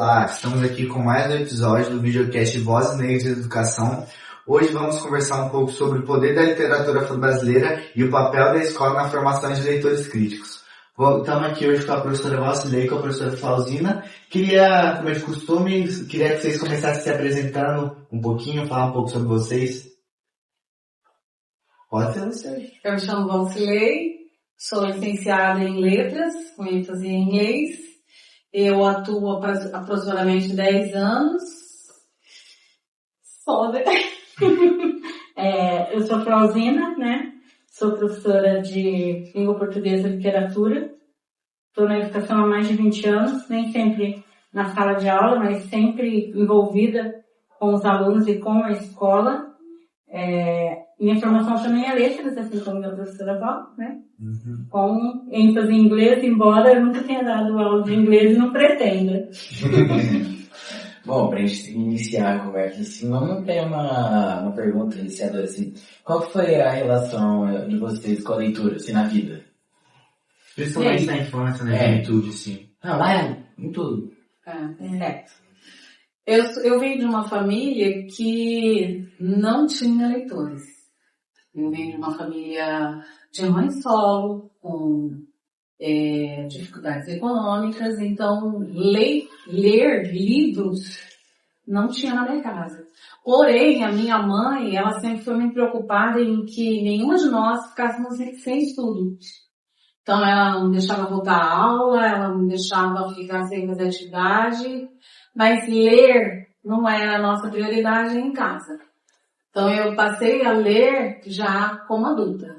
Olá, estamos aqui com mais um episódio do videocast Vozes Negras de Educação. Hoje vamos conversar um pouco sobre o poder da literatura afro-brasileira e o papel da escola na formação de leitores críticos. Estamos aqui hoje com a professora Valcilei e com a professora Flauzina. Como é de costume, queria que vocês começassem se apresentando um pouquinho, falar um pouco sobre vocês. Pode ser você. Eu me chamo Valcilei, sou licenciada em letras, com ênfase em inglês. Eu atuo há aproximadamente 10 anos. Foda. Eu sou Flauzina, né? Sou professora de língua portuguesa e literatura. Estou na educação há mais de 20 anos, nem sempre na sala de aula, mas sempre envolvida com os alunos e com a escola. Minha formação também é letras, assim como a professora Val, né? Uhum. Com ênfase em inglês, embora eu nunca tenha dado aula de inglês e não pretenda. Bom, pra gente iniciar a conversa, assim, vamos ter uma pergunta iniciadora, assim. Qual foi a relação de vocês com a leitura, assim, na vida? Principalmente na infância, na juventude, sim. Em tudo. Certo. Eu venho de uma família que não tinha leitores. Eu venho de uma família de mãe solo, com dificuldades econômicas, então ler livros não tinha na minha casa. Porém, a minha mãe, ela sempre foi muito preocupada em que nenhuma de nós ficássemos sem estudo. Então ela não deixava voltar à aula, ela não deixava ficar sem fazer atividade, mas ler não era a nossa prioridade em casa. Então eu passei a ler já como adulta.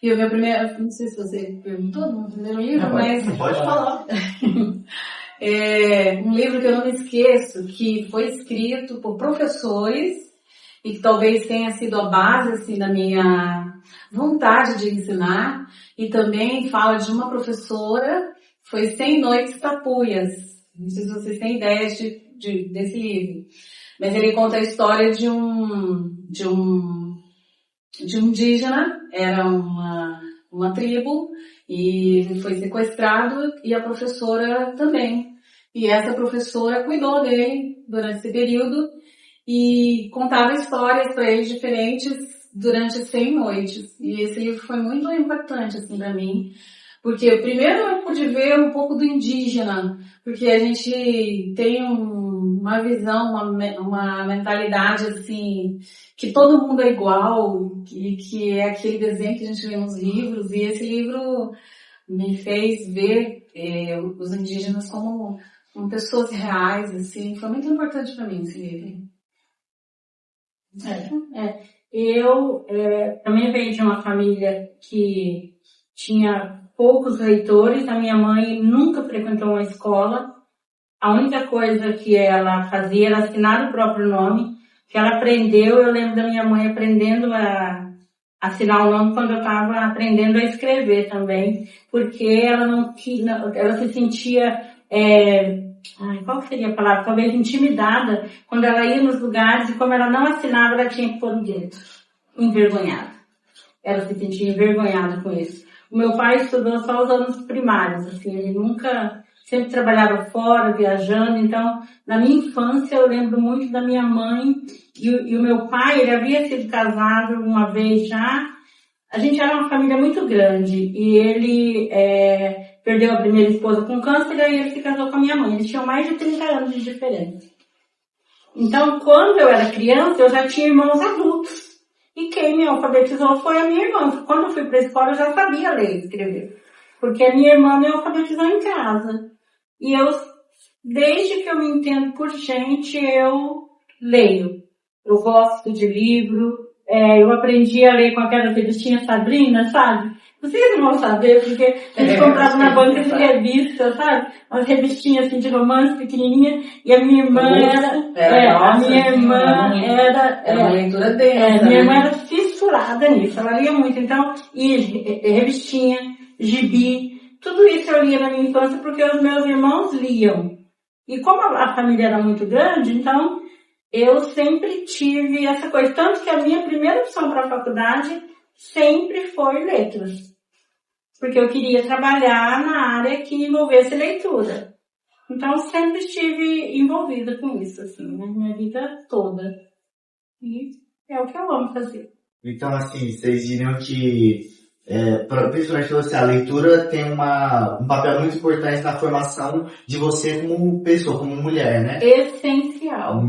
E o meu primeiro, não sei se você perguntou no primeiro livro, mas pode falar. Um livro que eu não me esqueço, que foi escrito por professores e que talvez tenha sido a base assim, da minha vontade de ensinar, e também fala de uma professora, foi 100 Noites Tapuias. Não sei se vocês têm ideia desse livro, mas ele conta a história de um indígena, era uma tribo, e ele foi sequestrado, e a professora também. E essa professora cuidou dele durante esse período e contava histórias para ele diferentes durante 100 noites. E esse livro foi muito impactante assim para mim, porque primeiro eu pude ver um pouco do indígena, porque a gente tem uma visão, uma mentalidade assim, que todo mundo é igual, que é aquele desenho que a gente vê nos livros, e esse livro me fez ver os indígenas como pessoas reais, assim, foi muito importante para mim esse livro. Eu também venho de uma família que tinha poucos leitores. A minha mãe nunca frequentou uma escola. A única coisa que ela fazia era assinar o próprio nome, que ela aprendeu. Eu lembro da minha mãe aprendendo a assinar o nome quando eu estava aprendendo a escrever também, porque ela se sentia, qual seria a palavra? Talvez intimidada quando ela ia nos lugares, e como ela não assinava, ela tinha que pôr o dedo. Envergonhada. Ela se sentia envergonhada com isso. O meu pai estudou só os anos primários, assim, ele sempre trabalhava fora, viajando. Então, na minha infância, eu lembro muito da minha mãe e o meu pai. Ele havia sido casado uma vez já. A gente era uma família muito grande e ele perdeu a primeira esposa com câncer, e aí ele se casou com a minha mãe. Eles tinham mais de 30 anos de diferença. Então, quando eu era criança, eu já tinha irmãos adultos. E quem me alfabetizou foi a minha irmã. Quando eu fui para a escola, eu já sabia ler e escrever, porque a minha irmã me alfabetizou em casa. E desde que eu me entendo por gente, eu leio. Eu gosto de livro. Eu aprendi a ler com aquela revistinha Sabrina, sabe? Vocês não vão saber, porque a gente comprava na banca de revista, sabe? Umas revistinhas assim de romance pequenininha. E a minha irmã era uma leitura dele. Minha irmã era fissurada nisso, ela lia muito. Então, revistinha, gibi, tudo isso eu lia na minha infância porque os meus irmãos liam. E como a família era muito grande, então eu sempre tive essa coisa. Tanto que a minha primeira opção para a faculdade sempre foi letras. Porque eu queria trabalhar na área que envolvesse leitura. Então, eu sempre estive envolvida com isso, assim, na minha vida toda. E é o que eu amo fazer. Então, assim, vocês diriam que, principalmente você, a leitura tem um papel muito importante na formação de você como pessoa, como mulher, né? Essencial.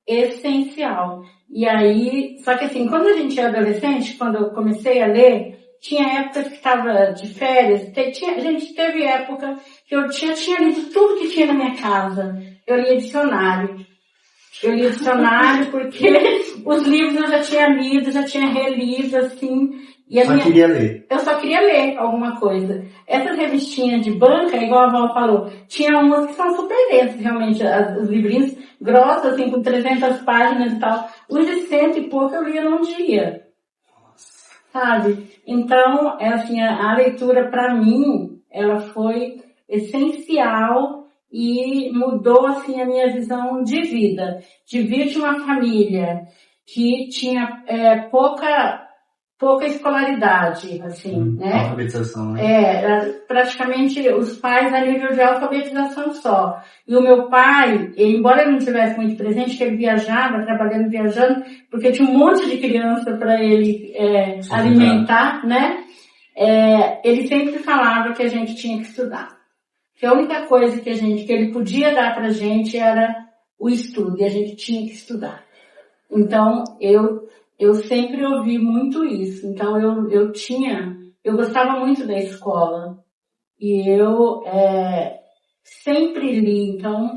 Essencial. E aí, só que assim, quando a gente é adolescente, quando eu comecei a ler, tinha épocas que estava de férias, gente, teve época que eu tinha lido tudo que tinha na minha casa. Eu lia dicionário. Porque os livros eu já tinha lido, já tinha relido, assim. E queria ler. Eu só queria ler alguma coisa. Essas revistinhas de banca, igual a Val falou, tinha umas que são super densas, realmente, os livrinhos grossos, assim, com 300 páginas e tal. Os de 100 e pouco eu lia num dia. Sabe? Então, assim, a leitura pra mim, ela foi essencial e mudou, assim, a minha visão de vida. De vir de uma família que tinha pouca escolaridade, assim, né? Alfabetização, né? Praticamente os pais a nível de alfabetização só. E o meu pai, embora ele não tivesse muito presente, que ele viajava, viajando, porque tinha um monte de criança para ele alimentar, né? Ele sempre falava que a gente tinha que estudar. Que a única coisa que ele podia dar pra gente era o estudo, e a gente tinha que estudar. Então, eu sempre ouvi muito isso. Então, eu gostava muito da escola. E eu sempre li. Então,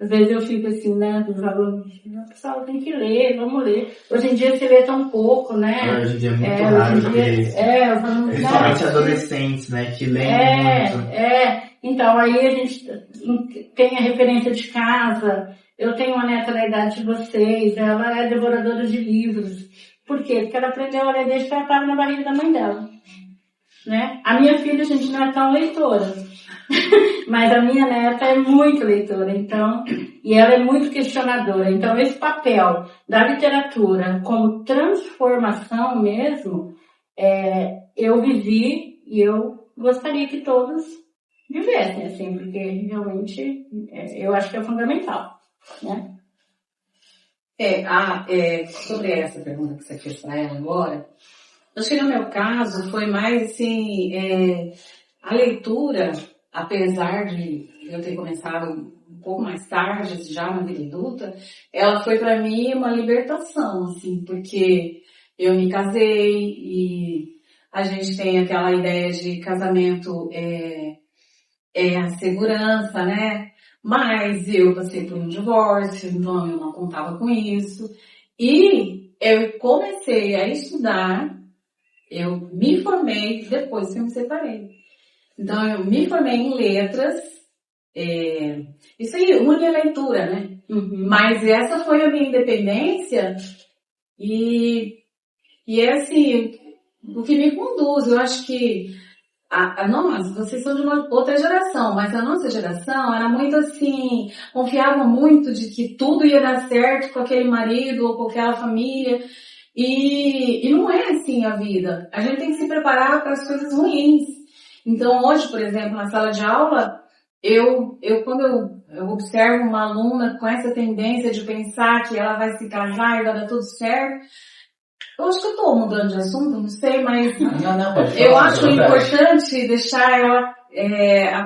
às vezes eu fico assim, né, dos alunos, pessoal, tem que ler, vamos ler. Hoje em dia se lê tão pouco, né? Hoje em dia é muito raro. Principalmente adolescentes, né, que leem muito. Então, aí a gente tem a referência de casa. Eu tenho uma neta da idade de vocês, ela é devoradora de livros. Por quê? Porque ela aprendeu a ler desde que ela estava na barriga da mãe dela. Né? A minha filha, gente, não é tão leitora. Mas a minha neta é muito leitora, então, e ela é muito questionadora. Então, esse papel da literatura como transformação mesmo, eu vivi e eu gostaria que todos vivessem, assim, porque realmente eu acho que é fundamental, né? Sobre essa pergunta que você fez para ela agora, acho que no meu caso foi mais assim, a leitura, apesar de eu ter começado um pouco mais tarde, já na vida adulta, ela foi para mim uma libertação, assim, porque eu me casei e a gente tem aquela ideia de casamento a segurança, né? Mas eu passei por um divórcio, então eu não contava com isso. E eu comecei a estudar, eu me formei depois que eu me separei. Então eu me formei em letras, isso aí une a leitura, né? Uhum. Mas essa foi a minha independência e assim, o que me conduz. Eu acho que nós, vocês são de uma outra geração, mas a nossa geração era muito assim, confiava muito de que tudo ia dar certo com aquele marido ou com aquela família, e não é assim a vida. A gente tem que se preparar para as coisas ruins. Então hoje, por exemplo, na sala de aula, quando eu observo uma aluna com essa tendência de pensar que ela vai se casar e vai dar tudo certo, eu acho que eu estou mudando de assunto, não sei, mas eu acho importante deixar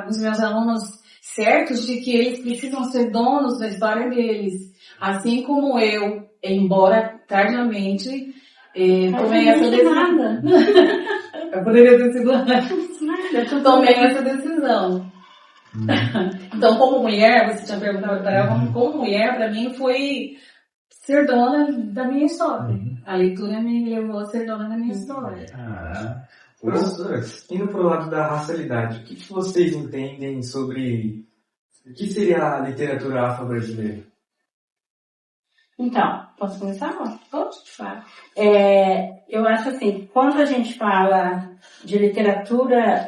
os meus alunos certos de que eles precisam ser donos da história deles. Assim como eu, embora tardiamente, tomei essa decisão. Eu poderia ter sido eu tomei essa decisão. Então, como mulher, você tinha perguntado para ela, como mulher, para mim foi ser dona da minha história. A leitura me levou a ser dona da minha história. Professores, indo para o lado da racialidade, o que vocês entendem sobre o que seria a literatura afro-brasileira? Então, posso começar? Pode falar. Eu acho assim, quando a gente fala de literatura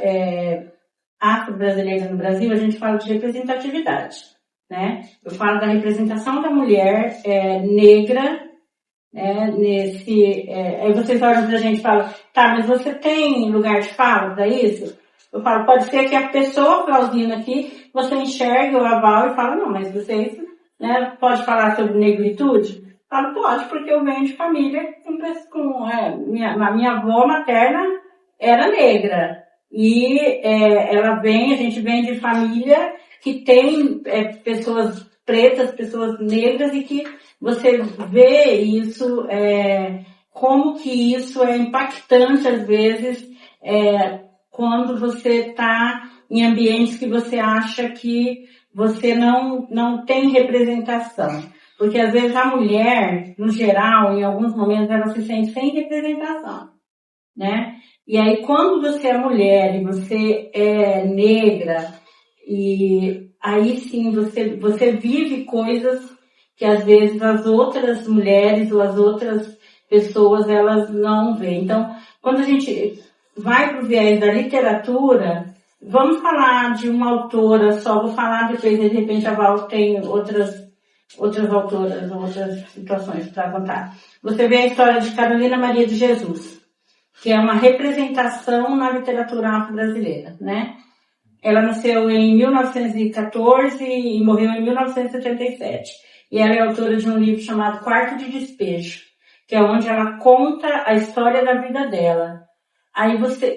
afro-brasileira no Brasil, a gente fala de representatividade, né? Eu falo da representação da mulher negra, aí vocês olham pra gente e falam, tá, mas você tem lugar de fala pra isso? Eu falo, pode ser que a pessoa aplaudindo aqui, você enxergue o aval e fala, não, mas vocês, né, pode falar sobre negritude? Eu falo, pode, porque eu venho de família a minha avó materna era negra. E a gente vem de família que tem pessoas pretas, pessoas negras, e que você vê isso, como que isso é impactante às vezes, quando você está em ambientes que você acha que você não tem representação. Porque às vezes a mulher, no geral, em alguns momentos, ela se sente sem representação, né? E aí quando você é mulher e você é negra, e aí sim você vive coisas que às vezes as outras mulheres ou as outras pessoas elas não veem. Então, quando a gente vai para o viés da literatura, vamos falar de uma autora só, vou falar depois, de repente a Val tem outras autoras, outras situações para contar. Você vê a história de Carolina Maria de Jesus, que é uma representação na literatura afro-brasileira, né? Ela nasceu em 1914 e morreu em 1977. E ela é autora de um livro chamado Quarto de Despejo, que é onde ela conta a história da vida dela.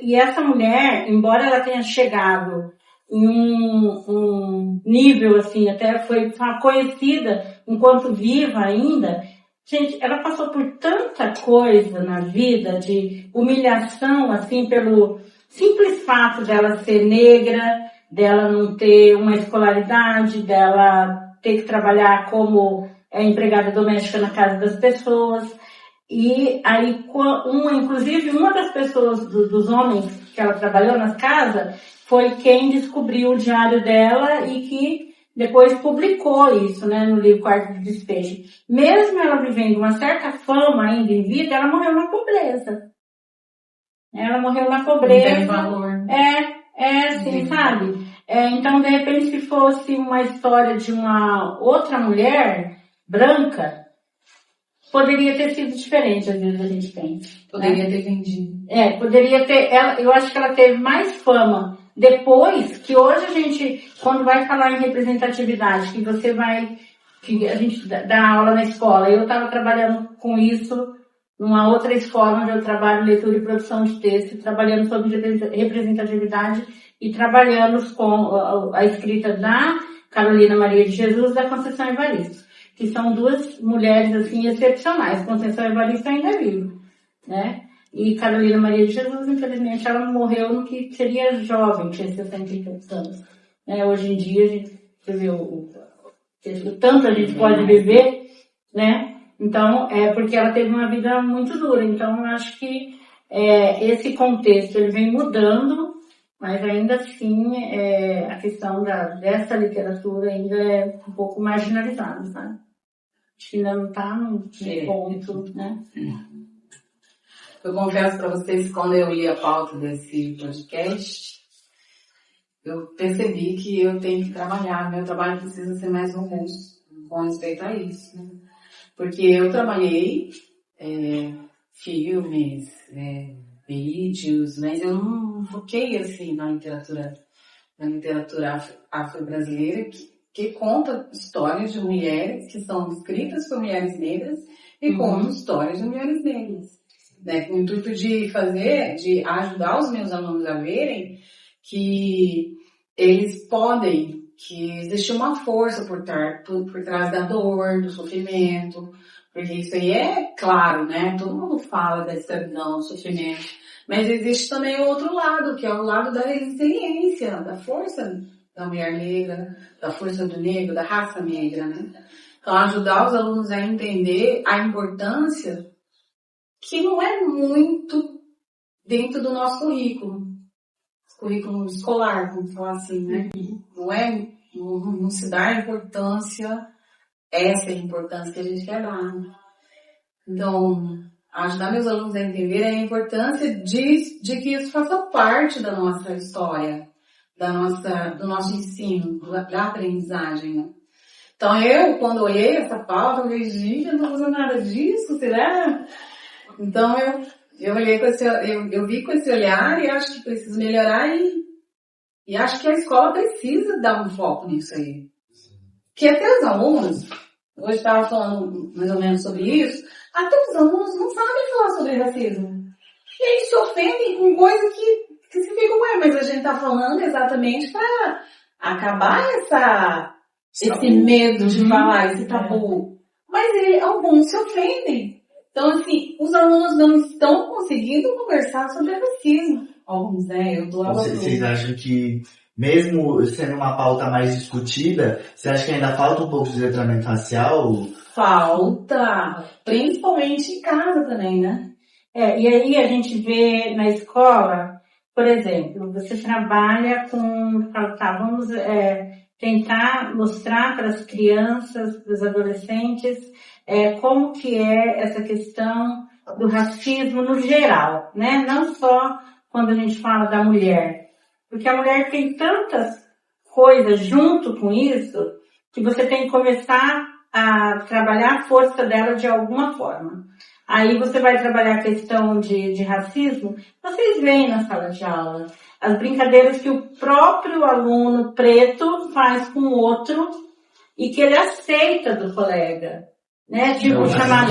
E essa mulher, embora ela tenha chegado em um nível assim, até foi conhecida enquanto viva ainda, gente, ela passou por tanta coisa na vida, de humilhação, assim, pelo simples fato dela ser negra, dela não ter uma escolaridade, dela ter que trabalhar como empregada doméstica na casa das pessoas. E aí, inclusive, uma das pessoas, dos homens que ela trabalhou nas casas, foi quem descobriu o diário dela e que depois publicou isso, né, no livro Quarto de Despejo. Mesmo ela vivendo uma certa fama ainda em vida, ela morreu na pobreza. Ela morreu na pobreza. Não tem valor. Sim, sabe? Então, de repente, se fosse uma história de uma outra mulher branca, poderia ter sido diferente, às vezes a gente pensa. Poderia ter vendido. Poderia ter. Eu acho que ela teve mais fama depois, que hoje a gente, quando vai falar em representatividade, que a gente dá aula na escola, eu estava trabalhando com isso numa outra escola onde eu trabalho leitura e produção de texto, trabalhando sobre representatividade e trabalhando com a escrita da Carolina Maria de Jesus e da Conceição Evaristo, que são duas mulheres assim excepcionais. Conceição Evaristo ainda é viva, né? E Carolina Maria de Jesus, infelizmente, ela morreu no que seria jovem, tinha 60 e poucos anos. Hoje em dia, a gente vê o tanto a gente pode viver, né? Então, porque ela teve uma vida muito dura. Então, eu acho que esse contexto ele vem mudando, mas ainda assim a questão dessa literatura ainda é um pouco marginalizada, sabe? Acho que ainda não está no ponto, né? Eu confesso para vocês que quando eu li a pauta desse podcast, eu percebi que eu tenho que trabalhar, meu trabalho precisa ser mais robusto com respeito a isso, né? Porque eu trabalhei filmes, vídeos, mas eu não foquei assim na literatura afro-brasileira que conta histórias de mulheres que são escritas por mulheres negras e contam histórias de mulheres negras, né? Com o intuito de ajudar os meus alunos a verem que eles podem, que existe uma força por trás da dor, do sofrimento, porque isso aí é claro, né? Todo mundo fala da escravidão, do sofrimento, mas existe também o outro lado, que é o lado da resiliência, da força da mulher negra, da força do negro, da raça negra, né? Então, ajudar os alunos a entender a importância que não é muito dentro do nosso currículo escolar, vamos falar assim, né? Não se dá importância, essa é a importância que a gente quer dar. Então, ajudar meus alunos a entender a importância de que isso faça parte da nossa história, do nosso ensino, da aprendizagem, né? Então, quando olhei essa pauta, eu falei, gente, eu não tô fazendo nada disso, será? Então, eu olhei eu vi com esse olhar e acho que preciso melhorar E acho que a escola precisa dar um foco nisso aí. Porque até os alunos, hoje estava falando mais ou menos sobre isso, até os alunos não sabem falar sobre racismo. E eles se ofendem com coisa que se fica, ué, mas a gente tá falando exatamente para acabar esse medo de falar, esse tabu. Mas alguns se ofendem. Então, assim, os alunos não estão conseguindo conversar sobre racismo. Alguns, né? Eu dou aula. Vocês acham que, mesmo sendo uma pauta mais discutida, você acha que ainda falta um pouco de letramento racial? Falta. Principalmente em casa também, né? E aí a gente vê na escola, por exemplo, você trabalha com, vamos tentar mostrar para as crianças, para os adolescentes, como que é essa questão do racismo no geral, né? Não só quando a gente fala da mulher. Porque a mulher tem tantas coisas junto com isso, que você tem que começar a trabalhar a força dela de alguma forma. Aí você vai trabalhar a questão de racismo, vocês veem na sala de aula as brincadeiras que o próprio aluno preto faz com o outro e que ele aceita do colega. Né? Tipo, chamar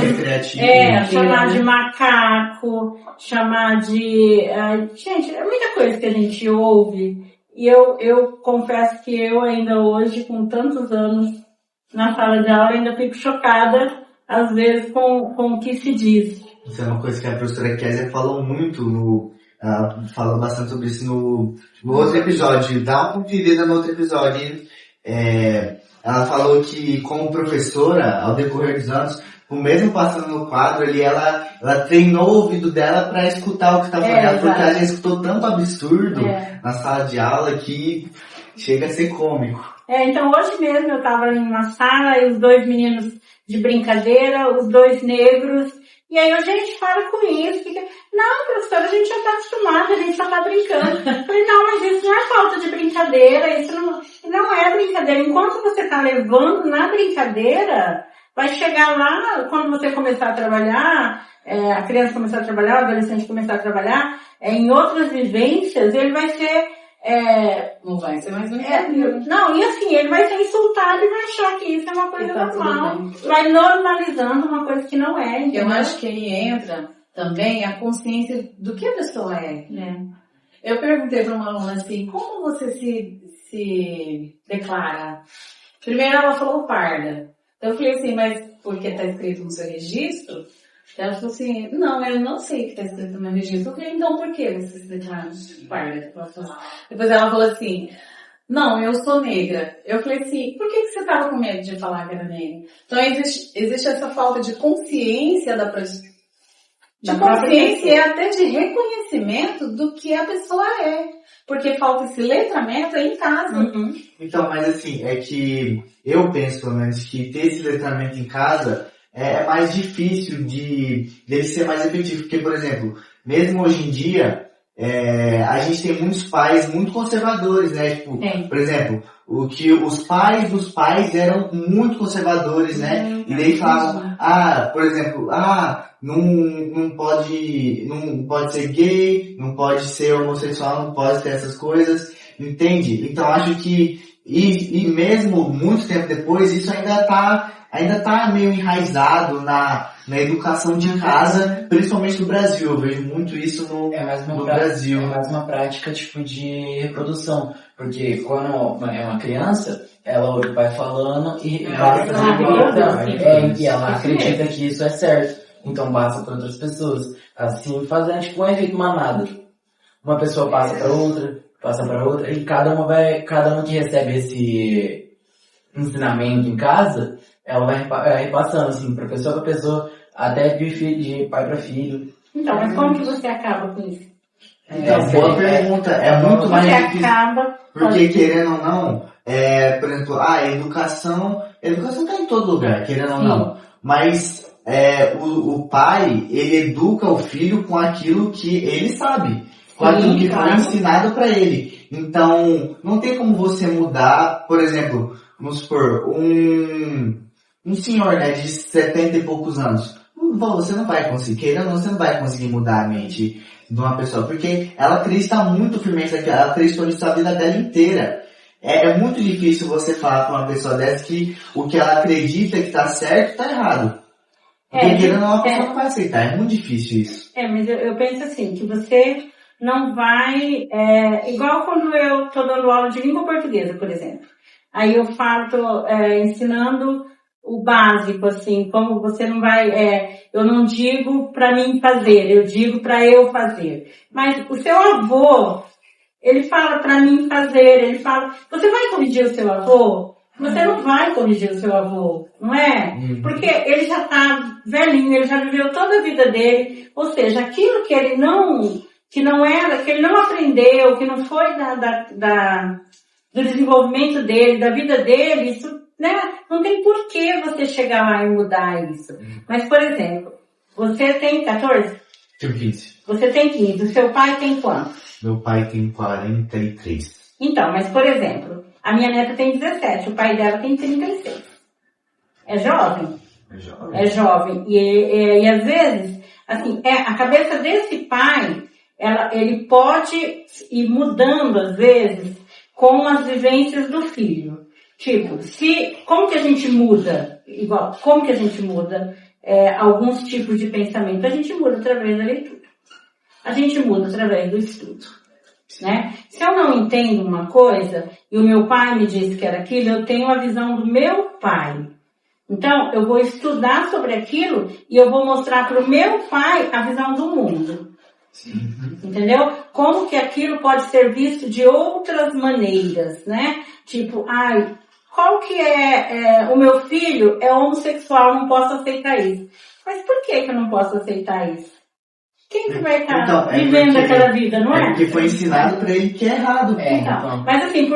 de macaco, chamar de... gente, é muita coisa que a gente ouve. E eu confesso que eu ainda hoje, com tantos anos na sala de aula, ainda fico chocada, às vezes, com o que se diz. Isso é uma coisa que a professora Kézia falou muito, ela falou bastante sobre isso no outro episódio. Dá uma conferida no outro episódio. Ela falou que, como professora, ao decorrer dos anos, mesmo passando no quadro ali, ela treinou o ouvido dela para escutar o que está falando, porque ela já escutou tanto absurdo na sala de aula que chega a ser cômico. Então hoje mesmo eu estava em uma sala e os dois meninos de brincadeira, os dois negros, e aí a gente para com isso, fica, não, professora, a gente já está acostumado, a gente só está brincando. Eu falei, não, mas isso não é falta de brincadeira, isso não é brincadeira. Enquanto você está levando na brincadeira, vai chegar lá, quando você começar a trabalhar, a criança começar a trabalhar, o adolescente começar a trabalhar, em outras vivências, ele vai ser... não vai ser mais brincadeira. Não, e assim, ele vai ser insultado e vai achar que isso é uma coisa normal. Vai normalizando uma coisa que não é. Entendeu? Eu acho que aí entra também a consciência do que a pessoa é. Eu perguntei para uma aluna assim, como você se declara? Primeiro ela falou parda. Eu falei assim, mas porque está escrito no seu registro? Ela falou assim, não, eu não sei o que está escrito no meu registro. Eu falei, então por que você se declara parda? Depois ela falou assim, não, eu sou negra. Eu falei assim, por que você estava com medo de falar que era negra? Então existe essa falta de consciência de consciência e até de reconhecimento do que a pessoa é. Porque falta esse letramento aí em casa. Uhum. Então, mas assim, é que eu penso, pelo menos, que ter esse letramento em casa é mais difícil dele ser mais efetivo. Porque, por exemplo, mesmo hoje em dia, a gente tem muitos pais muito conservadores, né? Tipo, por exemplo, os pais dos pais eram muito conservadores, né? E daí falavam, por exemplo, não pode ser gay, não pode ser homossexual, não pode ter essas coisas, entende? Então acho que, e mesmo muito tempo depois, isso ainda tá meio enraizado na educação de casa, principalmente no Brasil. Eu vejo muito isso no Brasil. É mais uma prática tipo de reprodução, porque quando é uma criança, ela ouve o pai falando e basta e ela acredita que isso é certo, então passa para outras pessoas. Assim, fazendo tipo um efeito manada. Uma pessoa passa para outra, e cada uma que recebe esse ensinamento em casa, ela vai repassando assim, para pessoa, até de pai para filho. Então, mas como que você acaba com isso? Boa pergunta. É muito mais difícil. Porque, querendo ou não, por exemplo, a educação tá em todo lugar, querendo ou não. Mas o pai, ele educa o filho com aquilo que ele sabe, com aquilo que foi ensinado para ele. Então, não tem como você mudar, por exemplo, vamos supor, um senhor, né, de 70 e poucos anos. você não vai conseguir, queira ou não, você não vai conseguir mudar a mente de uma pessoa, porque ela acredita muito firmemente naquilo, ela acreditou nisso a vida dela inteira. É muito difícil você falar pra uma pessoa dessa que o que ela acredita que tá certo, tá errado. Porque queira ou não, a pessoa não vai aceitar, é muito difícil isso. Mas eu penso assim, que você não vai, igual quando eu tô dando aula de língua portuguesa, por exemplo. Aí eu tô ensinando o básico, assim, como você não vai, eu não digo pra mim fazer, eu digo pra eu fazer. Mas o seu avô, ele fala pra mim fazer, ele fala, você vai corrigir o seu avô? Você não vai corrigir o seu avô, não é? Porque ele já tá velhinho, ele já viveu toda a vida dele, ou seja, aquilo que ele que ele não aprendeu, que não foi do desenvolvimento dele, da vida dele, isso, né? Não tem por que você chegar lá e mudar isso. Mas, por exemplo, você tem 14? Tenho 15. Você tem 15. O seu pai tem quanto? Meu pai tem 43. Então, mas, por exemplo, a minha neta tem 17, o pai dela tem 36. É jovem? É jovem. E às vezes, assim, a cabeça desse pai, ele pode ir mudando, às vezes, com as vivências do filho. Tipo, como que a gente muda? Como que a gente muda alguns tipos de pensamento? A gente muda através da leitura. A gente muda através do estudo. Né? Se eu não entendo uma coisa, e o meu pai me disse que era aquilo, eu tenho a visão do meu pai. Então, eu vou estudar sobre aquilo e eu vou mostrar para o meu pai a visão do mundo. Entendeu? Como que aquilo pode ser visto de outras maneiras, né? Tipo, qual que o meu filho é homossexual, não posso aceitar isso. Mas por que eu não posso aceitar isso? Quem que vai estar vivendo aquela vida, não é? Porque foi ensinado pra ele que é errado. Mas assim,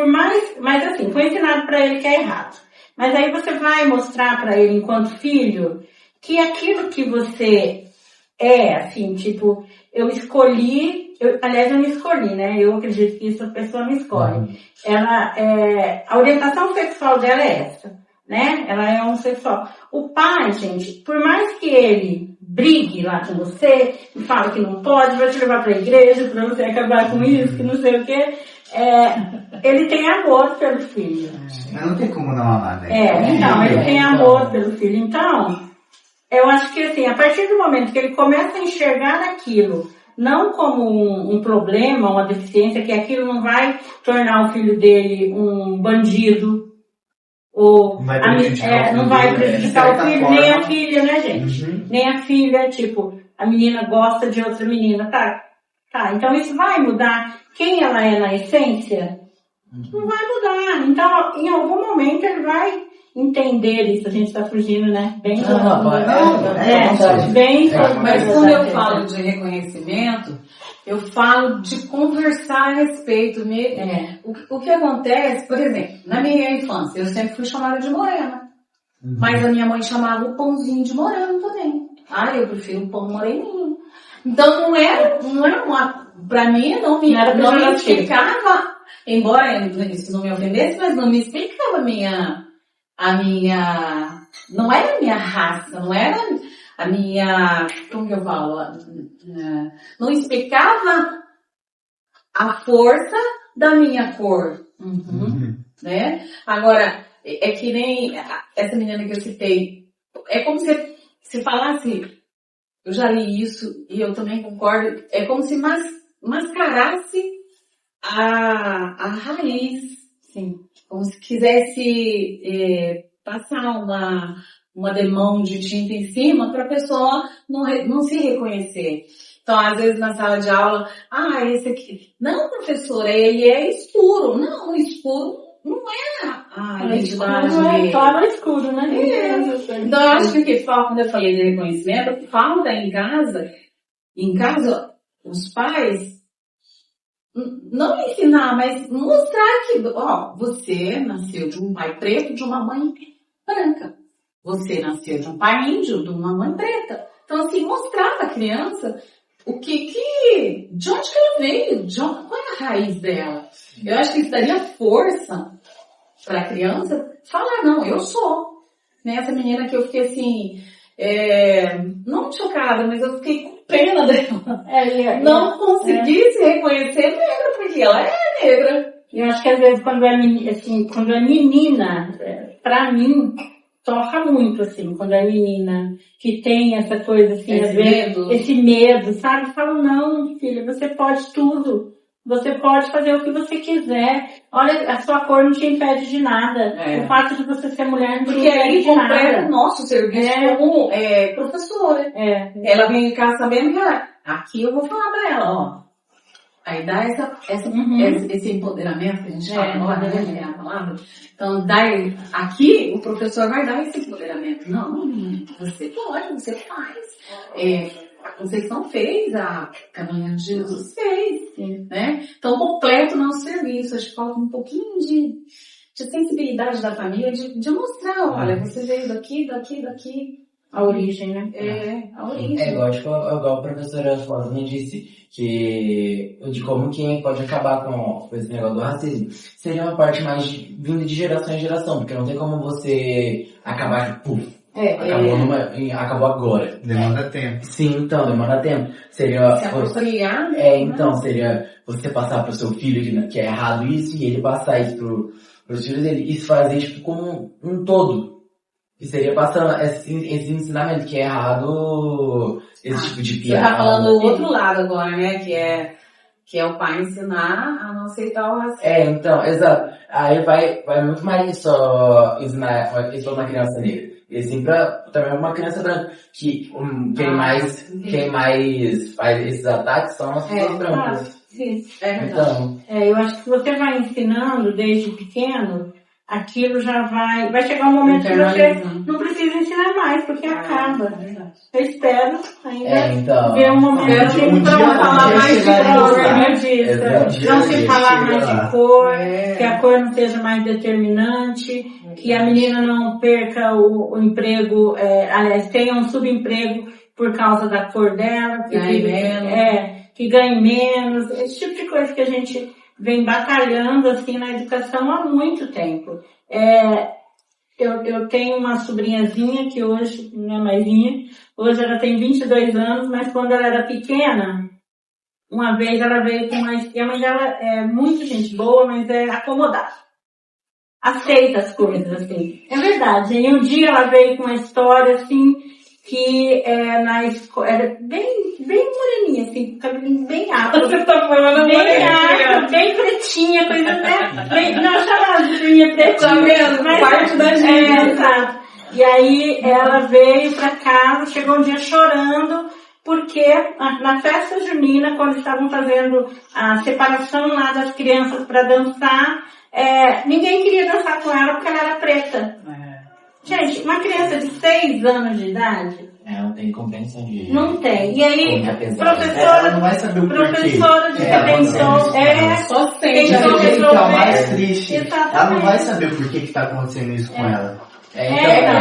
foi ensinado pra ele que é errado. Mas aí você vai mostrar pra ele, enquanto filho, que aquilo que você assim, tipo, eu não escolhi, né? Eu acredito que isso a pessoa não escolhe. A orientação sexual dela é essa, né? Ela é homossexual. O pai, gente, por mais que ele brigue lá com você e fala que não pode, vai te levar pra igreja pra você acabar com isso, que não sei o quê, ele tem amor pelo filho. Mas não tem como não amar, né? Então, ele tem amor pelo filho. Então, eu acho que assim, a partir do momento que ele começa a enxergar aquilo, não como um problema, uma deficiência, que aquilo não vai tornar o filho dele um bandido, ou não vai prejudicar o filho, nem a filha, né, gente? Nem a filha, tipo, a menina gosta de outra menina, tá? Então isso vai mudar quem ela é na essência? Não vai mudar. Então, em algum momento ele vai entender isso. A gente tá fugindo, né? Bem mas quando eu falo de reconhecimento, eu falo de conversar a respeito. O que acontece, por exemplo, na minha infância, eu sempre fui chamada de morena. Mas a minha mãe chamava o pãozinho de moreno também. Eu prefiro o pão moreninho. Então não era pra mim não me explicava, embora isso não me ofendesse, mas não me explicava não era a minha raça, não era a minha, como que eu falo? Não explicava a força da minha cor. Né? Agora, é que nem essa menina que eu citei, é como se falasse, eu já li isso e eu também concordo, é como se mascarasse a raiz, sim, como se quisesse passar uma demão de tinta em cima para a pessoa não se reconhecer. Então, às vezes na sala de aula, esse aqui, não, professora, ele é escuro. Não, escuro não é a identidade dele. Claro, é escuro, né? Então, eu acho que o que falta, quando eu falei de reconhecimento, falta em casa, os pais não ensinar, mas mostrar que, você nasceu de um pai preto, de uma mãe branca. Você nasceu de um pai índio, de uma mãe preta. Então, assim, mostrar pra criança de onde que ela veio, qual é a raiz dela. Eu acho que isso daria força pra criança falar, não, eu sou. Essa menina que eu fiquei assim, não chocada, mas eu fiquei com pena dela. Não não consegui se reconhecer negra, porque ela é negra. Eu acho que às vezes quando é menina, pra mim, toca muito, assim, quando é menina, que tem essa coisa, assim, às vezes, esse medo, sabe? Falo, não, filha, você pode tudo. Você pode fazer o que você quiser. Olha, a sua cor não te impede de nada. O fato de você ser mulher não te Porque impede aí de nada. completa o nosso serviço como professora. Ela vem em casa sabendo que aqui eu vou falar pra ela, ó. Aí dá esse empoderamento que a gente fala agora, né? A palavra. Então, aqui o professor vai dar esse empoderamento. Não, você pode, você faz. A Conceição fez, a Caminho de Jesus fez, né? Então, completo o nosso serviço. Acho que falta um pouquinho de sensibilidade da família, de mostrar, olha, você veio daqui. A origem, né? A origem. Igual a professora Flávia disse, de como que pode acabar com esse negócio do racismo. Seria uma parte mais vindo de geração em geração, porque não tem como você acabar, acabou agora. Demanda tempo. Sim, então, demanda tempo. Seria... Se apropriar, né? Então, seria você passar pro seu filho que é errado isso, e ele passar isso pros filhos dele, e fazer, tipo, como um todo. E seria passando esse ensinamento que é errado, esse tipo de piada. Você tá falando do outro lado agora, né? Que é o pai ensinar a não aceitar o racismo. Então, exato. Aí vai muito mais só ensinar isso pra uma criança negra. E assim também uma criança branca. Quem mais faz esses ataques são as pessoas brancas. Então, eu acho que se você vai ensinando desde pequeno, aquilo já vai chegar um momento que você não precisa ensinar mais, porque acaba. Eu espero ainda ver um momento que não falar mais de cor, não se falar mais de cor, que a cor não seja mais determinante, que a menina não perca o emprego, aliás, tenha um subemprego por causa da cor dela, que ganhe menos, esse tipo de coisa que a gente vem batalhando assim na educação há muito tempo. Eu tenho uma sobrinhazinha que hoje, minha mãezinha, hoje ela tem 22 anos, mas quando ela era pequena, uma vez ela veio com e a mãe dela é muito gente boa, mas é acomodada. Aceita as coisas, assim. É verdade. E um dia ela veio com uma história, assim, que na escola, era bem moreninha, assim, com cabelinho bem afro. Você tá falando bem afro, bem pretinha, coisa até, não chamava de minha pretinha. Tá vendo? Mas, parte da gente. Exato. E aí ela veio pra casa, chegou um dia chorando, porque na festa junina, quando estavam fazendo a separação lá das crianças pra dançar, ninguém queria dançar com ela porque ela era preta. Gente, uma criança de 6 anos de idade... Não tem compreensão de... Não tem. E aí, ela não vai saber o professora de prevenção... Só tem sente. que é o mais triste. Exatamente. Ela não vai saber por que tá acontecendo isso com ela.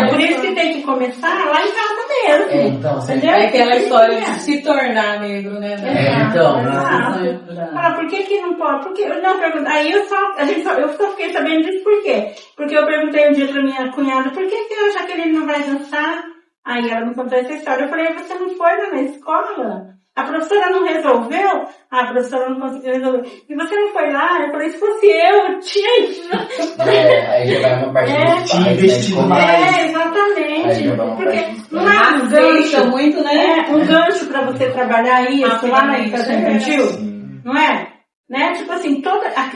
Por isso que tem que começar lá em casa mesmo. Entendeu? É aquela história de se tornar negro, né? Fala, por que não pode? Porque eu não pergunto. Aí eu só fiquei sabendo disso por quê? Porque eu perguntei um dia pra minha cunhada, por que a Jaqueline não vai dançar? Aí ela me contou essa história. Eu falei, você não foi lá na escola? A professora não resolveu? A professora não conseguiu resolver. E você não foi lá? Eu falei, se fosse eu tinha ido. Aí já vai uma parte tinha investido mais. Exatamente. Porque não é um gancho muito, né? Um gancho pra você trabalhar isso lá na educação infantil? Não é? Né? Tipo assim,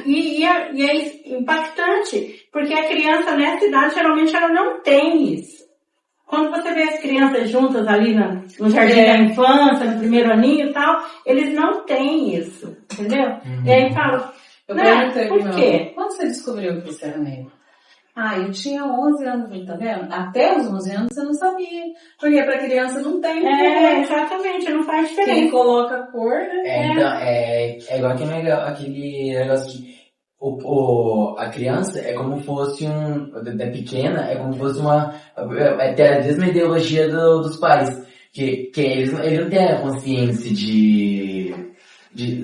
e é impactante, porque a criança nessa idade, geralmente, ela não tem isso. Quando você vê as crianças juntas ali no jardim da infância, no primeiro aninho e tal, eles não têm isso, entendeu? E aí fala, por quê? Quando você descobriu que você era negro? Eu tinha 11 anos, tá vendo? Até os 11 anos você não sabia. Porque pra criança não tem cor. Exatamente, não faz diferença. Quem coloca cor, né? Então, é igual aquele negócio que a criança é como fosse pequena, é como fosse até a mesma ideologia dos pais. Que eles não têm a consciência de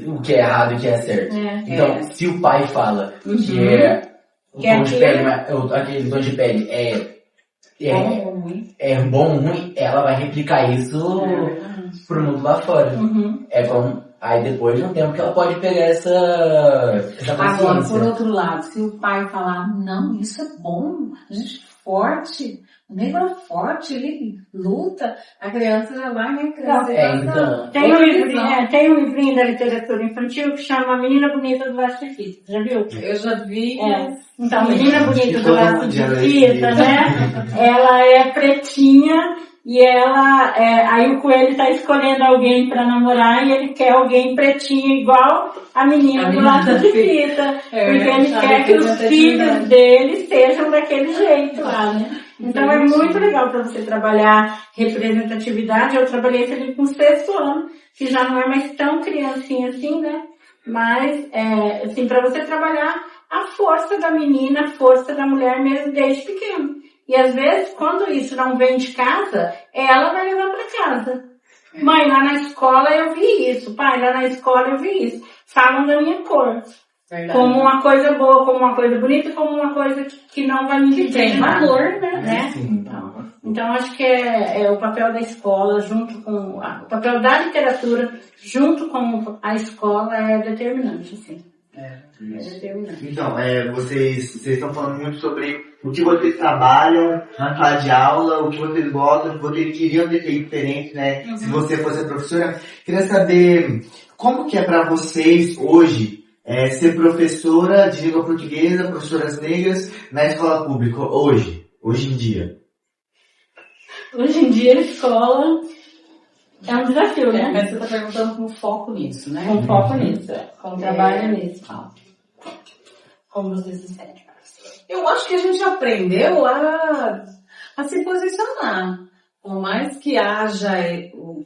o que é errado e o que é certo. Então, se o pai fala que o tom de pele, aquele tom de pele bom ou ruim, ela vai replicar isso pro mundo lá fora. É como, aí depois de um tempo que ela pode pegar essa Agora, consciência. por outro lado, se o pai falar, não, isso é bom, a gente é forte, o negro é forte, ele luta, a criança já vai, né, crescer. Então, Tem um livrinho da literatura infantil que chama Menina Bonita do Laço de Fita. Já viu? Eu já vi. Então, Menina Bonita do todo Laço mundo de já leu esse Fita, livro. né? Ela é pretinha e aí o coelho tá escolhendo alguém pra namorar e ele quer alguém pretinho igual a menina do Laço de Fita. Porque ele quer que os filhos dele sejam daquele jeito lá, né? Então é muito legal para você trabalhar representatividade. Eu trabalhei esse livro com o 6º ano, que já não é mais tão criancinha assim, né? Mas, assim, para você trabalhar a força da menina, a força da mulher mesmo desde pequeno. E às vezes, quando isso não vem de casa, ela vai levar para casa. Mãe, lá na escola eu vi isso. Pai, lá na escola eu vi isso. Falam da minha cor. Verdade. Como uma coisa boa, como uma coisa bonita, como uma coisa que não vai me Que tem valor, né? Então acho que é o papel da escola junto com o papel da literatura junto com a escola é determinante, assim. É determinante. Então, vocês estão falando muito sobre o que vocês trabalham na sala de aula, o que vocês gostam, o que vocês queriam ter feito diferente, né? Se você fosse professora. Queria saber como que é para vocês hoje ser professora de língua portuguesa, professoras negras na escola pública, hoje em dia. Hoje em dia a escola é um desafio, né? Mas você está perguntando com foco nisso, né? Com foco nisso, com trabalho nisso. Como você se sente? Eu acho que a gente aprendeu a se posicionar. Por mais que haja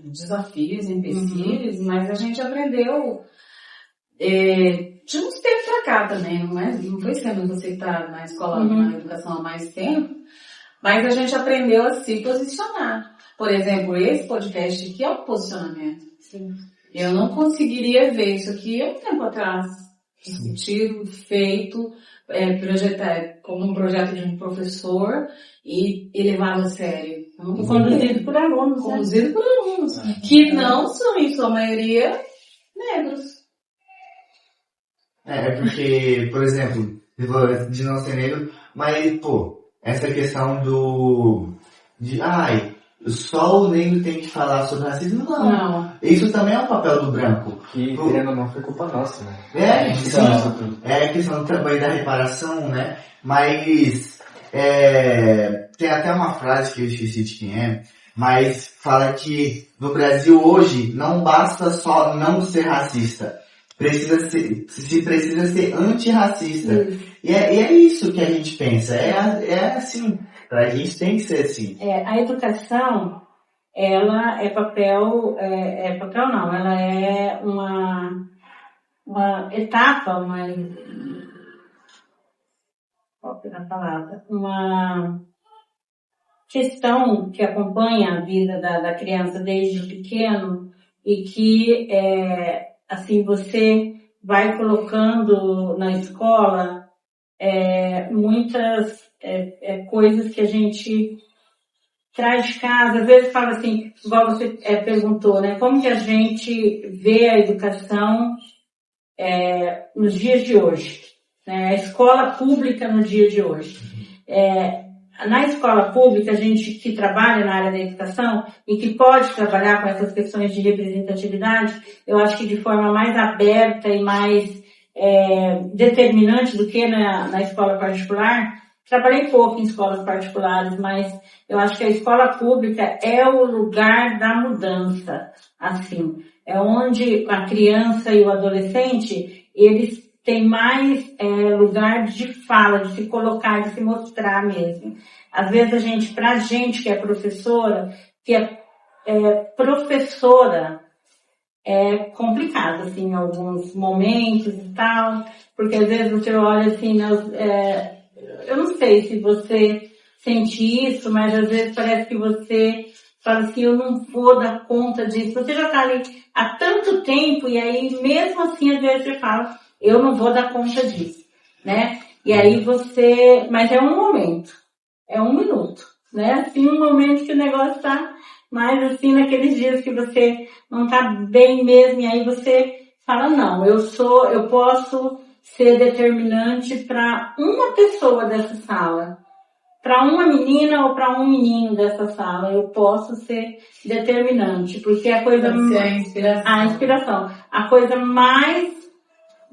desafios, empecilhos, mas a gente aprendeu de uns tempos pra cá também, não foi sendo você que está na escola, na educação há mais tempo, mas a gente aprendeu a se posicionar. Por exemplo, esse podcast aqui é um posicionamento. Sim. Eu não conseguiria ver isso aqui há um tempo atrás. Discutido, feito, como um projeto de um professor e levado a sério. Conduzido por alunos. Conduzido por alunos. Que não são, em sua maioria, negros. Porque, por exemplo, de não ser negro, mas, essa questão só o negro tem que falar sobre racismo, não. Isso também é um papel do branco. Que, querendo ou não, foi culpa nossa, né? A questão também da reparação, né? Mas, tem até uma frase que eu esqueci de quem é, mas fala que no Brasil hoje não basta só não ser racista. Precisa ser antirracista. E é isso que a gente pensa. Assim, pra gente tem que ser assim. A educação, ela é papel não, ela é uma etapa, qual é a palavra? Uma questão que acompanha a vida da criança desde pequeno e que, assim, você vai colocando na escola muitas coisas que a gente traz de casa. Às vezes fala assim, igual você perguntou, né? Como que a gente vê a educação nos dias de hoje, né? A escola pública no dia de hoje. Na escola pública, a gente que trabalha na área da educação e que pode trabalhar com essas questões de representatividade, eu acho que de forma mais aberta e mais determinante do que na escola particular. Trabalhei pouco em escolas particulares, mas eu acho que a escola pública é o lugar da mudança, assim. É onde a criança e o adolescente, eles têm mais lugar de fala, de se colocar, de se mostrar mesmo. Às vezes pra gente que é professora, é complicado, assim, em alguns momentos e tal, porque às vezes você olha assim, eu não sei se você sente isso, mas às vezes parece que você fala assim, eu não vou dar conta disso. Você já está ali há tanto tempo e aí mesmo assim às vezes você fala, eu não vou dar conta disso, né? E aí mas é um momento, é 1 minuto. né? Assim, um momento que o negócio tá mais assim, naqueles dias que você não tá bem mesmo, e aí você fala, não, eu posso ser determinante para uma pessoa dessa sala. Para uma menina ou para um menino dessa sala, eu posso ser determinante, porque a coisa a inspiração, a coisa mais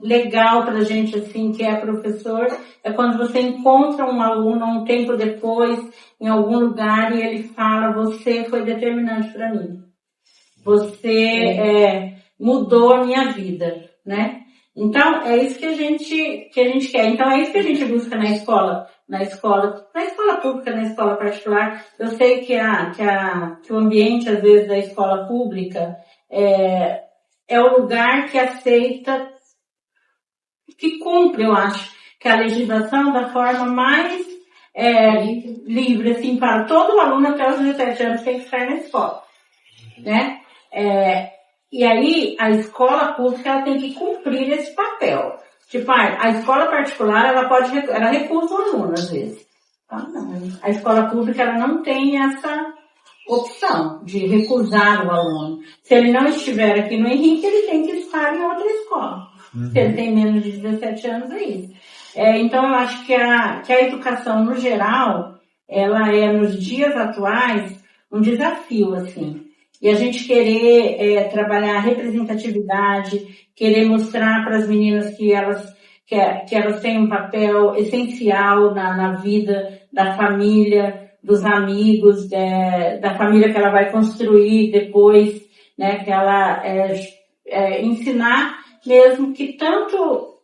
legal pra gente assim, que é professor, é quando você encontra um aluno um tempo depois em algum lugar e ele fala: você foi determinante para mim. Você mudou a minha vida, né? Então, é isso que a gente quer. Então, é isso que a gente busca na escola pública, na escola particular. Eu sei que o ambiente, às vezes, da escola pública é o lugar que aceita, que cumpre, eu acho, que a legislação da forma mais livre, assim, para todo aluno até os 17 anos tem que estar na escola, né? E aí, a escola pública ela tem que cumprir esse papel. Tipo, a escola particular, ela recusa o aluno, às vezes. Tá? A escola pública, ela não tem essa opção de recusar o aluno. Se ele não estiver aqui no Henrique, ele tem que estar em outra escola. Se ele tem menos de 17 anos, é isso. Então, eu acho que a educação, no geral, ela é, nos dias atuais, um desafio, assim. E a gente querer trabalhar a representatividade, querer mostrar para as meninas que elas têm um papel essencial na vida da família, dos amigos, da família que ela vai construir depois, né? Que ela ensinar mesmo que tanto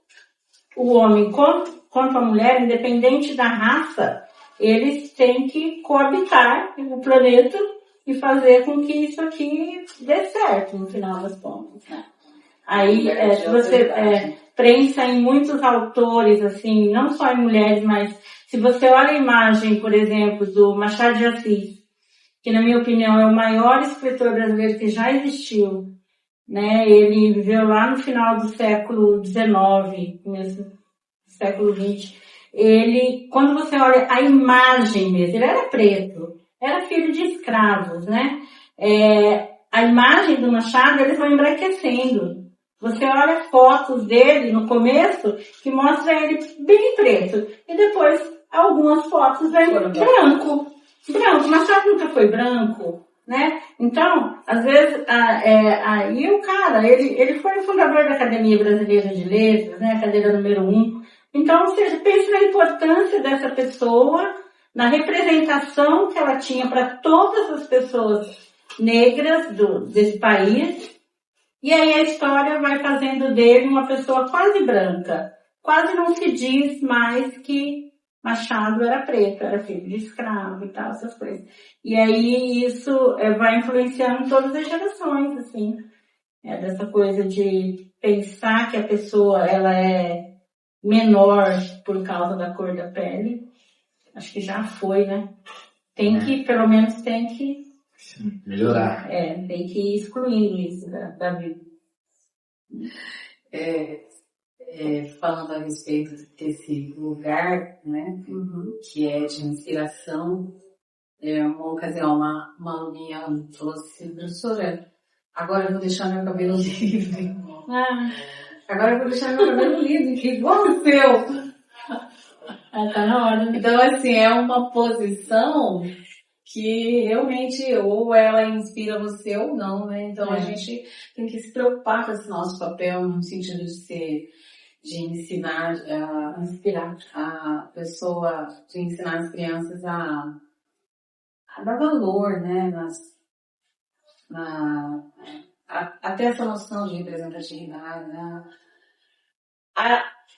o homem quanto a mulher, independente da raça, eles têm que coabitar no planeta e fazer com que isso aqui dê certo, no final das contas, né? Aí, se você pensa em muitos autores, assim, não só em mulheres, mas se você olha a imagem, por exemplo, do Machado de Assis, que na minha opinião é o maior escritor brasileiro que já existiu, né? Ele viveu lá no final do século XIX, começo do século XX. Ele, quando você olha a imagem mesmo, ele era preto, era filho de escravos, né? A imagem do Machado, eles vão embranquecendo. Você olha fotos dele no começo, que mostra ele bem preto. E depois, algumas fotos vem branco. Machado nunca foi branco, né? Então, às vezes, aí o cara, ele foi o fundador da Academia Brasileira de Letras, né? A cadeira número 1. Então, você pensa na importância dessa pessoa, na representação que ela tinha para todas as pessoas negras desse país. E aí a história vai fazendo dele uma pessoa quase branca. Quase não se diz mais que Machado era preto, era filho de escravo e tal, essas coisas. E aí isso vai influenciando todas as gerações, assim. Dessa coisa de pensar que a pessoa ela é menor por causa da cor da pele. Acho que já foi, né? Pelo menos tem que melhorar. Tem que ir excluindo isso da vida. Falando a respeito desse lugar, né? Que é de inspiração, uma ocasião, uma aluninha falou assim: professora, agora eu vou deixar meu cabelo livre. Agora eu vou deixar meu cabelo livre, igual o seu. Tá na hora. Então, assim, é uma posição que realmente ou ela inspira você ou não, né? Então a gente tem que se preocupar com esse nosso papel no sentido de ensinar, inspirar a pessoa, de ensinar as crianças a dar valor, né? Até essa noção de representatividade, né?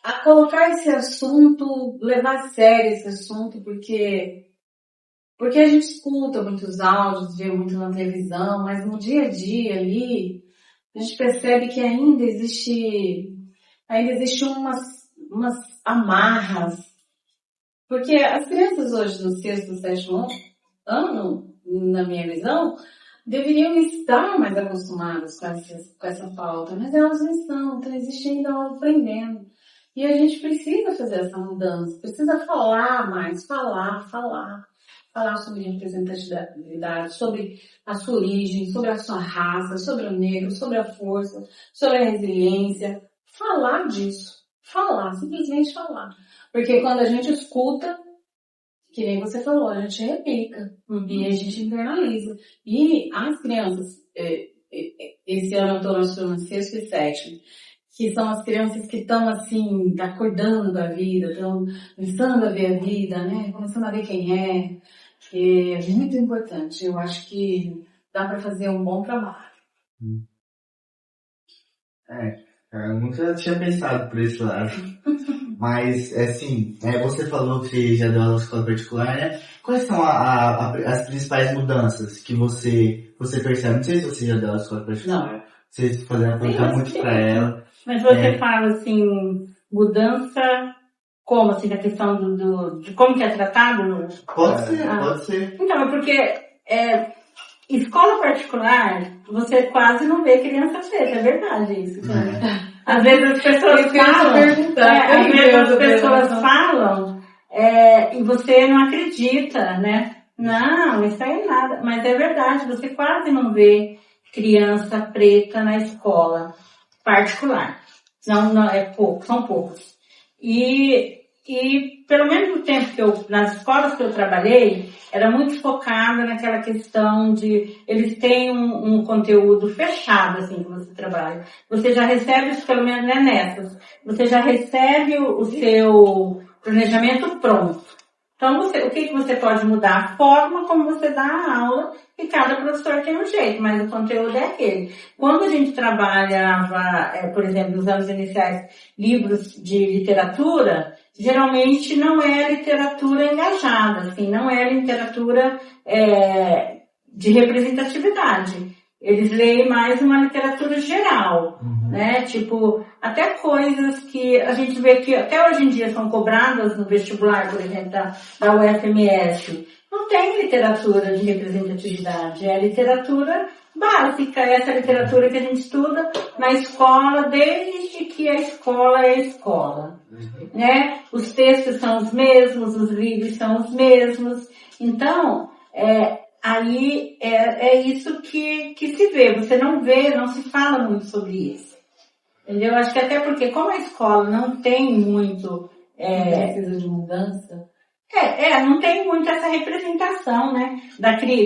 A colocar esse assunto, levar a sério esse assunto, porque a gente escuta muitos áudios, vê muito na televisão, mas no dia a dia ali, a gente percebe que ainda existe umas amarras. Porque as crianças hoje do 6º, 7º ano, na minha visão, deveriam estar mais acostumadas com essa pauta, mas elas não estão, então existe ainda algo aprendendo. E a gente precisa fazer essa mudança, precisa falar mais, falar. falar sobre representatividade, sobre a sua origem, sobre a sua raça, sobre o negro, sobre a força, sobre a resiliência. Falar disso. Falar, simplesmente falar. Porque quando a gente escuta, que nem você falou, a gente replica e a gente internaliza. E as crianças, esse ano eu estou no sexto e sétimo, que são as crianças que estão assim, acordando da vida, estão começando a ver a vida, né? Começando a ver quem é. É muito importante. Eu acho que dá para fazer um bom trabalho. Eu nunca tinha pensado por esse lado. Mas, assim, você falou que já deu aula na escola particular, né? Quais são as principais mudanças que você percebe? Não sei se você já deu aula na escola particular. Não. Vocês fazendo perguntar muito pra ela. Mas você fala, assim, mudança como, assim, da questão de como que é tratado? Pode ser. Então, é porque escola particular, você quase não vê criança preta, é verdade isso. Às vezes as pessoas falam, e você não acredita, né? Não, isso aí é nada. Mas é verdade, você quase não vê criança preta na escola particular. Não, são poucos. E pelo menos no tempo nas escolas que eu trabalhei, era muito focada naquela questão de, eles têm um conteúdo fechado, assim, que você trabalha. Você já recebe, pelo menos não é nessas, você já recebe o seu planejamento pronto. Então, o que você pode mudar? A forma como você dá a aula, e cada professor tem um jeito, mas o conteúdo é aquele. Quando a gente trabalhava, por exemplo, nos anos iniciais, livros de literatura, geralmente não é literatura engajada, assim, não é literatura de representatividade. Eles leem mais uma literatura geral, né? Tipo, até coisas que a gente vê que até hoje em dia são cobradas no vestibular, por exemplo, da UFMS. Não tem literatura de representatividade, é literatura básica, essa literatura que a gente estuda na escola desde que a escola é escola, né? Os textos são os mesmos, os livros são os mesmos, então, aí é isso que se vê, você não se fala muito sobre isso, entendeu? Acho que até porque como a escola não tem muito... precisa de mudança. Não tem muito essa representação, né?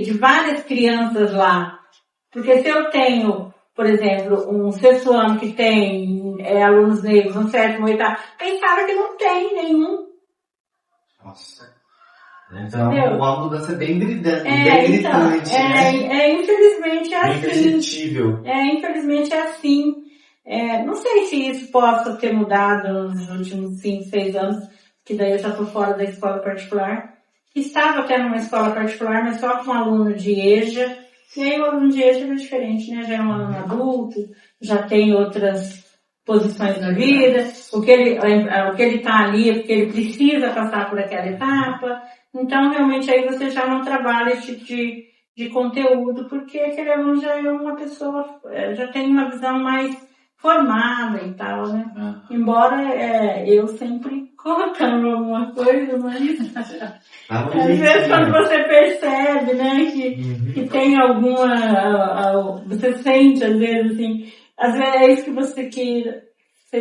De várias crianças lá. Porque se eu tenho, por exemplo, um sexto ano que tem alunos negros, um sétimo, oitavo, tem cara que não tem nenhum. Nossa. Então, uma mudança bem gritante, infelizmente é bem assim. perceptível. Infelizmente é assim. Não sei se isso possa ter mudado nos últimos 5, 6 anos, que daí eu já estou fora da escola particular. Estava até numa escola particular, mas só com um aluno de EJA. E aí o aluno de EJA é diferente, né? Já é um aluno adulto, já tem outras posições na vida. O que ele está ali é porque ele precisa passar por aquela etapa. Então, realmente, aí você já não trabalha esse tipo de conteúdo, porque aquele aluno já é uma pessoa, já tem uma visão mais formada e tal, né? Embora eu sempre colocando alguma coisa, mas às vezes quando você percebe, né, que tem alguma, você sente às vezes assim, às vezes é isso que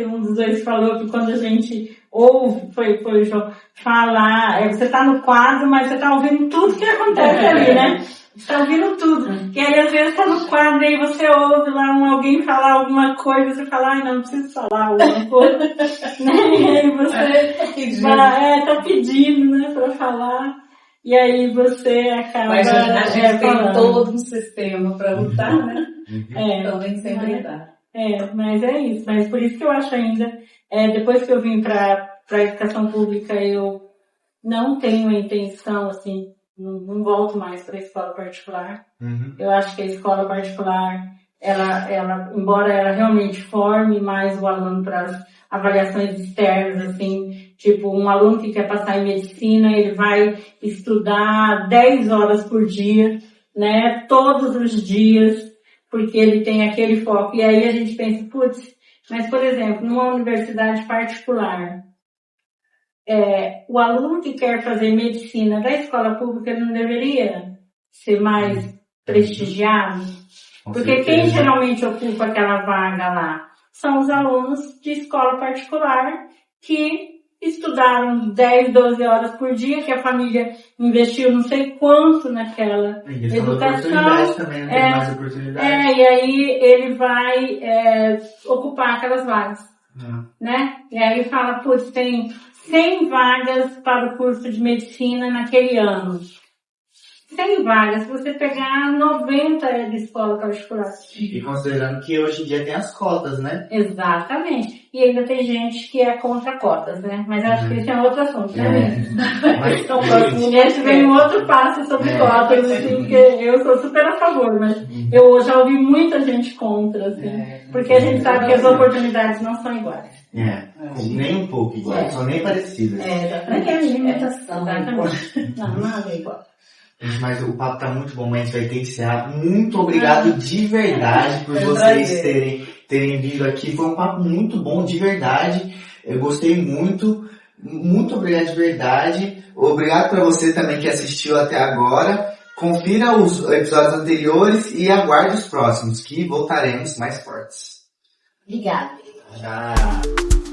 um dos dois falou, que quando a gente ouve, foi o João, falar, você tá no quadro, mas você tá ouvindo tudo que acontece ali, né? Você tá ouvindo tudo. E aí, às vezes, tá no quadro e você ouve lá alguém falar alguma coisa, você fala, não preciso falar alguma coisa. Né? E aí você tá pedindo, né, pra falar. E aí você acaba... Mas a gente tem todo um sistema pra lutar, né? Então nem sempre dá. Mas é isso. Mas por isso que eu acho ainda, depois que eu vim pra educação pública, eu não tenho a intenção, assim, não volto mais para a escola particular. Eu acho que a escola particular, ela, embora ela realmente forme mais o aluno para as avaliações externas, assim, tipo, um aluno que quer passar em medicina, ele vai estudar 10 horas por dia, né, todos os dias, porque ele tem aquele foco. E aí a gente pensa, mas por exemplo, numa universidade particular, o aluno que quer fazer medicina da escola pública não deveria ser mais prestigiado? Porque quem geralmente ocupa aquela vaga lá são os alunos de escola particular que estudaram 10, 12 horas por dia, que a família investiu não sei quanto naquela educação. Também, não tem mais oportunidade. E aí ele vai ocupar aquelas vagas. Né? E aí fala, putz, tem 100 vagas para o curso de medicina naquele ano. 100 vagas, se você pegar 90 é de escola particular. E considerando que hoje em dia tem as cotas, né? Exatamente. E ainda tem gente que é contra cotas, né? Mas eu acho que esse é um outro assunto, né? Mas, Então, esse vem um outro passo sobre cotas, assim, porque eu sou super a favor, mas eu já ouvi muita gente contra, assim, porque a gente sabe que as oportunidades não são iguais. Nem um pouco iguais, são nem parecidas. Exatamente. É limitação. Exatamente. Não, nada é igual. Gente, mas o papo tá muito bom, mas a gente vai ter que encerrar. Muito obrigado de verdade por vocês terem vindo aqui. Foi um papo muito bom, de verdade. Eu gostei muito. Muito obrigado de verdade. Obrigado pra você também que assistiu até agora. Confira os episódios anteriores e aguarde os próximos, que voltaremos mais fortes. Obrigada. Tchau.